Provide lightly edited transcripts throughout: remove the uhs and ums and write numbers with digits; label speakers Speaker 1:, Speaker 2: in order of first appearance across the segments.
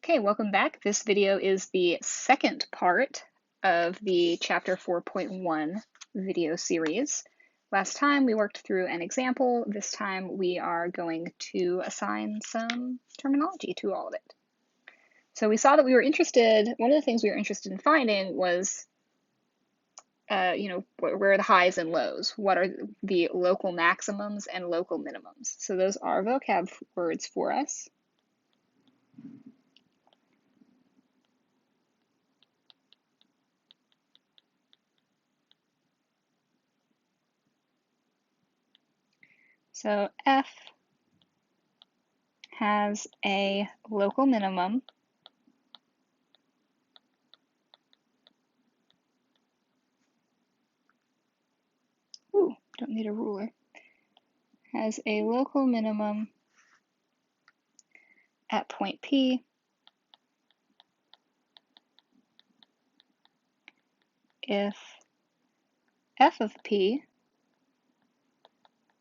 Speaker 1: Okay, welcome back. This video is the second part of the Chapter 4.1 video series. Last time we worked through an example. This time we are going to assign some terminology to all of it. So we saw that one of the things we were interested in finding was, where are the highs and lows? What are the local maximums and local minimums? So those are vocab words for us. So F has a local minimum don't need a ruler, has a local minimum at point P if f of P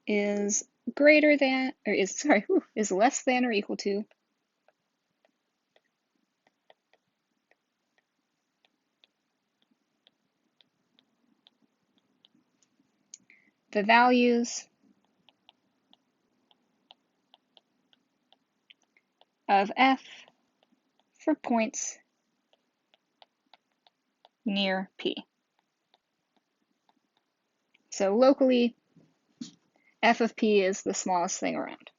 Speaker 1: is greater than, or is less than or equal to the values of F for points near P. So locally, f of P is the smallest thing around.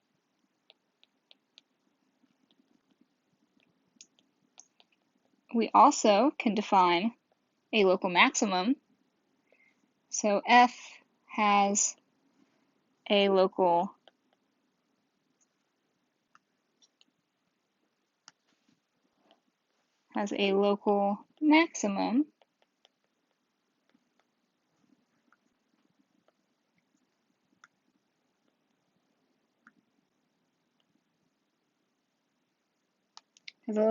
Speaker 1: We also can define a local maximum. So F has a local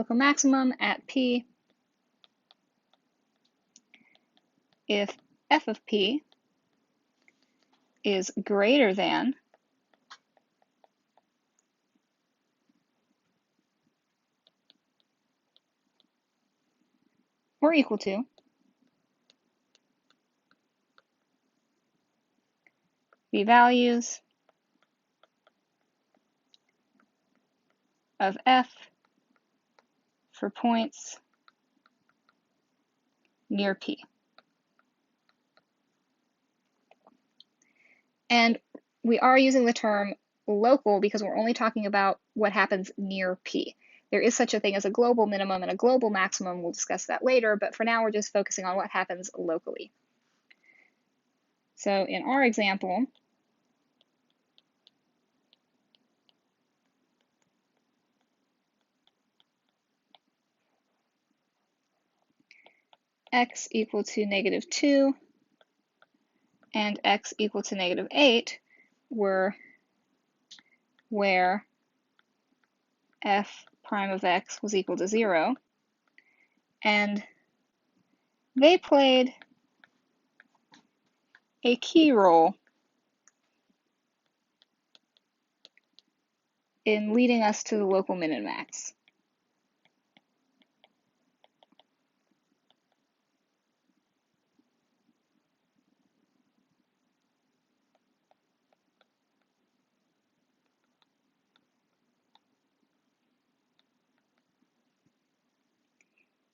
Speaker 1: maximum at P if f of P is greater than or equal to the values of F for points near P. And we are using the term local because we're only talking about what happens near P. There is such a thing as a global minimum and a global maximum. We'll discuss that later, but for now we're just focusing on what happens locally. So in our example, x equal to -2 and x equal to -8 were where f prime of x was equal to 0, and they played a key role in leading us to the local min and max.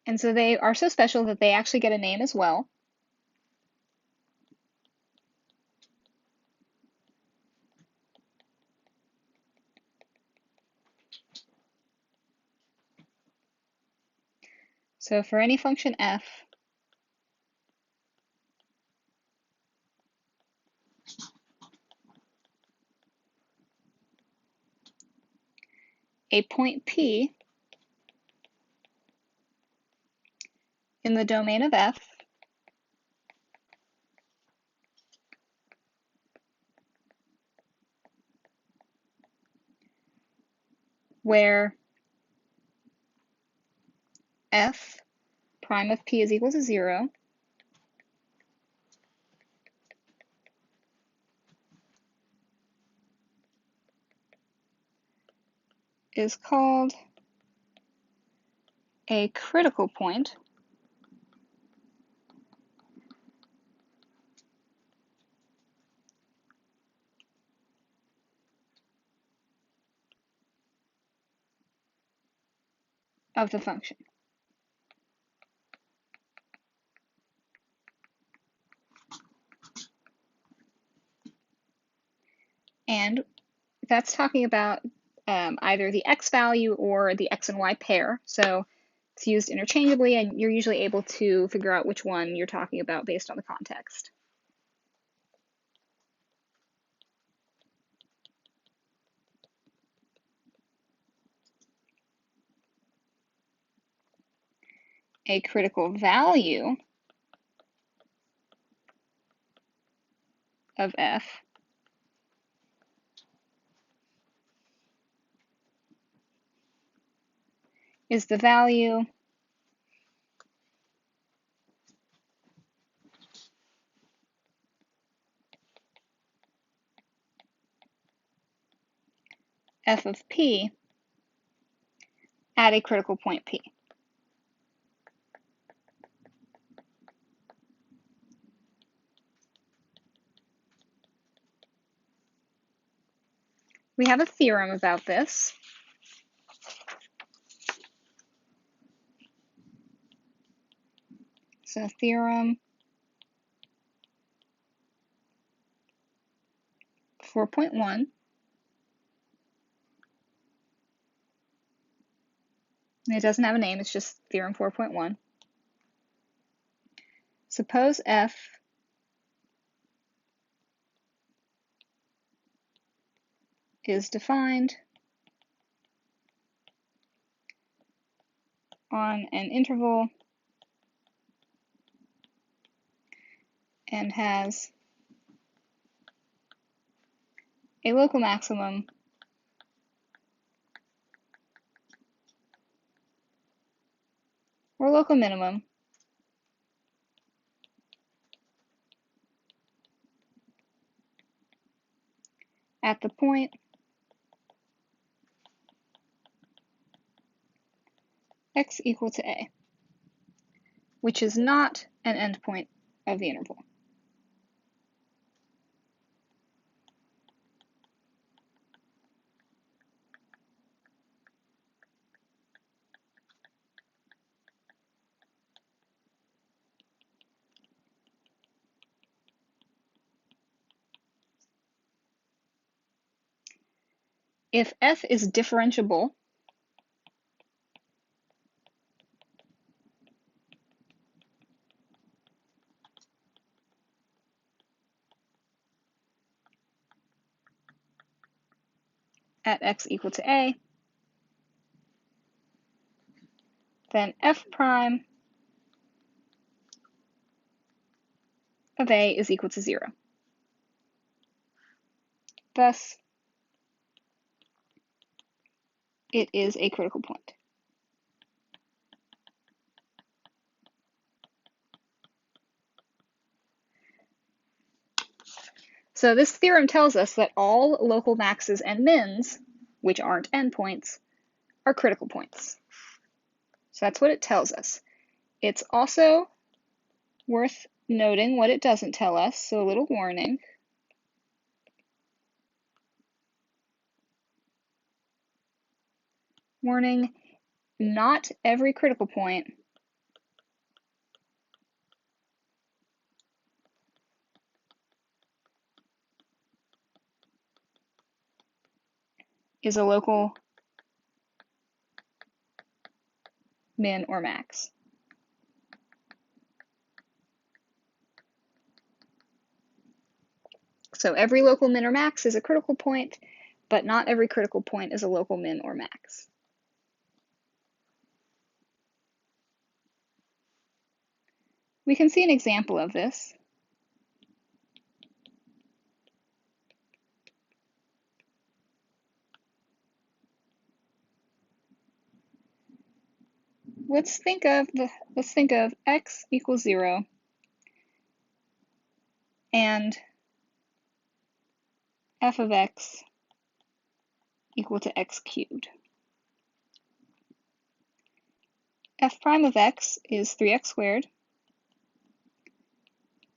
Speaker 1: And so they are so special that they actually get a name as well. So for any function f, a point P in the domain of f where f prime of P is equal to 0 is called a critical point of the function. And that's talking about either the x value or the x and y pair. So it's used interchangeably, and you're usually able to figure out which one you're talking about based on the context. A critical value of f is the value f of p at a critical point p. We have a theorem about this. So theorem 4.1. And it doesn't have a name, it's just theorem 4.1. Suppose f is defined on an interval and has a local maximum or local minimum at the point x equal to a, which is not an endpoint of the interval. If f is differentiable at x equal to a, then f prime of a is equal to 0. Thus, it is a critical point. So this theorem tells us that all local maxes and mins, which aren't endpoints, are critical points. So that's what it tells us. It's also worth noting what it doesn't tell us, so a little warning. Warning, not every critical point is a local min or max. So every local min or max is a critical point, but not every critical point is a local min or max. We can see an example of this. Let's think of x equals 0 and f of x equal to x cubed. f prime of x is 3x squared.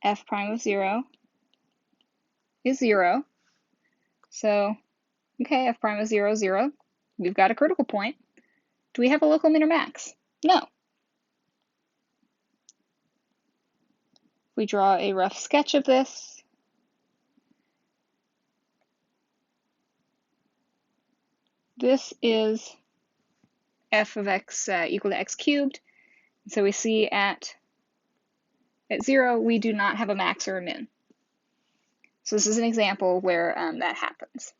Speaker 1: F prime of 0 is 0. So, okay, f prime of 0 is 0. We've got a critical point. Do we have a local min or max? No. If we draw a rough sketch of this, this is f of x equal to x cubed. So we see at 0, we do not have a max or a min. So this is an example where that happens.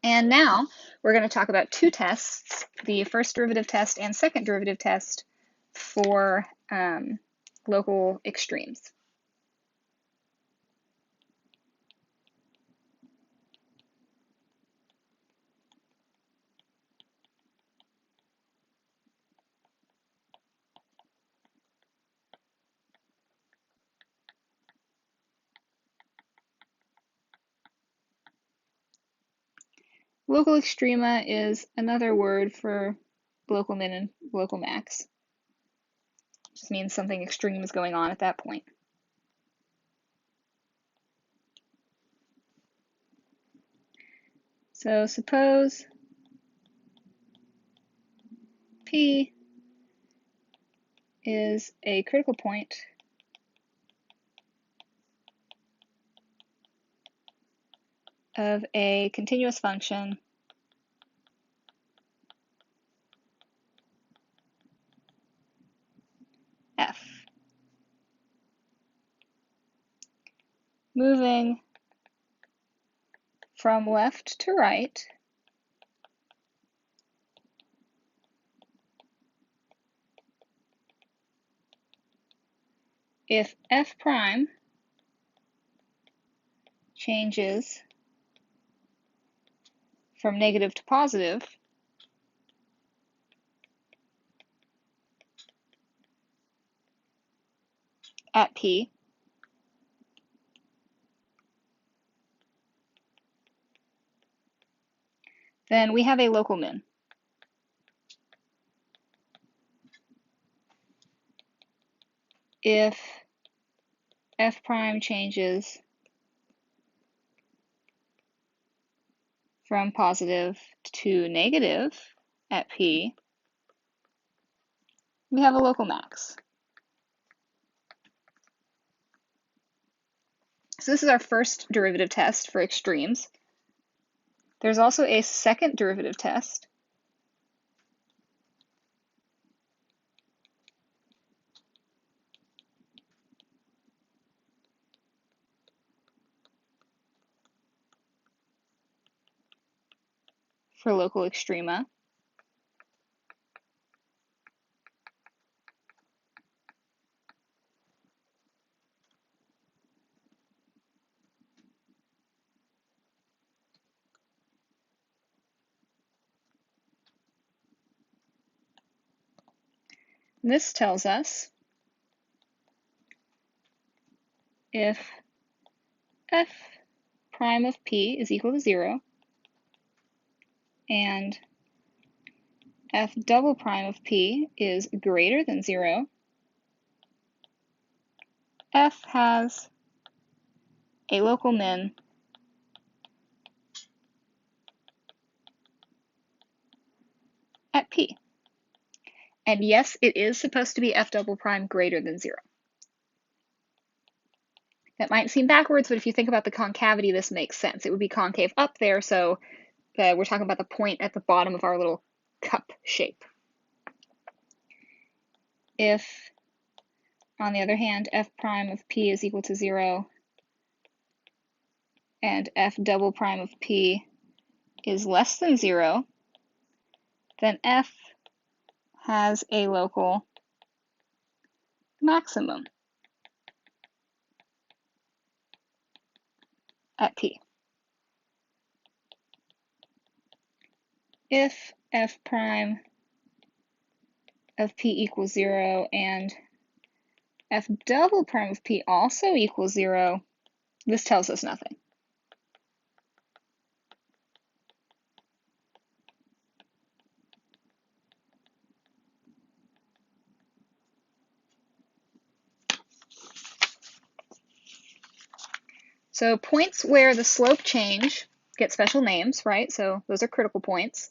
Speaker 1: And now we're going to talk about two tests, the first derivative test and second derivative test for local extremes. Local extrema is another word for local min and local max. It just means something extreme is going on at that point. So suppose P is a critical point of a continuous function f. Moving from left to right, if f prime changes from negative to positive, at P, then we have a local min. If f prime changes from positive to negative at P, we have a local max. So this is our first derivative test for extremes. There's also a second derivative test. For local extrema. This tells us if f prime of P is equal to 0 and f double prime of P is greater than 0, f has a local min at P. And yes, it is supposed to be f double prime greater than 0. That might seem backwards, but if you think about the concavity, this makes sense. It would be concave up there, so we're talking about the point at the bottom of our little cup shape. If, on the other hand, f prime of P is equal to 0 and f double prime of P is less than 0, then f has a local maximum at P. If f prime of P equals 0 and f double prime of P also equals 0, this tells us nothing. So points where the slope change get special names, right? So those are critical points.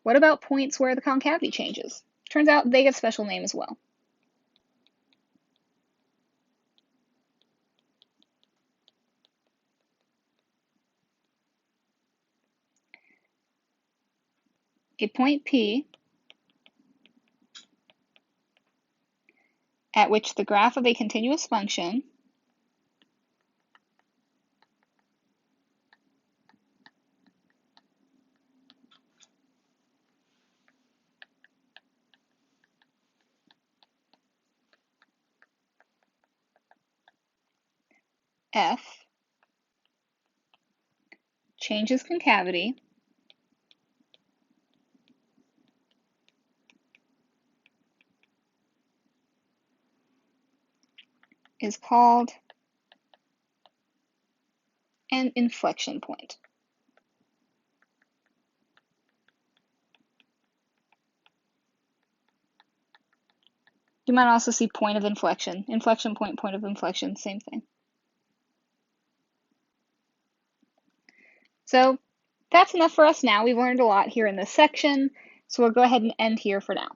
Speaker 1: What about points where the concavity changes? Turns out they get a special name as well. A point P at which the graph of a continuous function f changes concavity is called an inflection point. You might also see point of inflection. Inflection point, point of inflection, same thing. So that's enough for us now. We've learned a lot here in this section, so we'll go ahead and end here for now.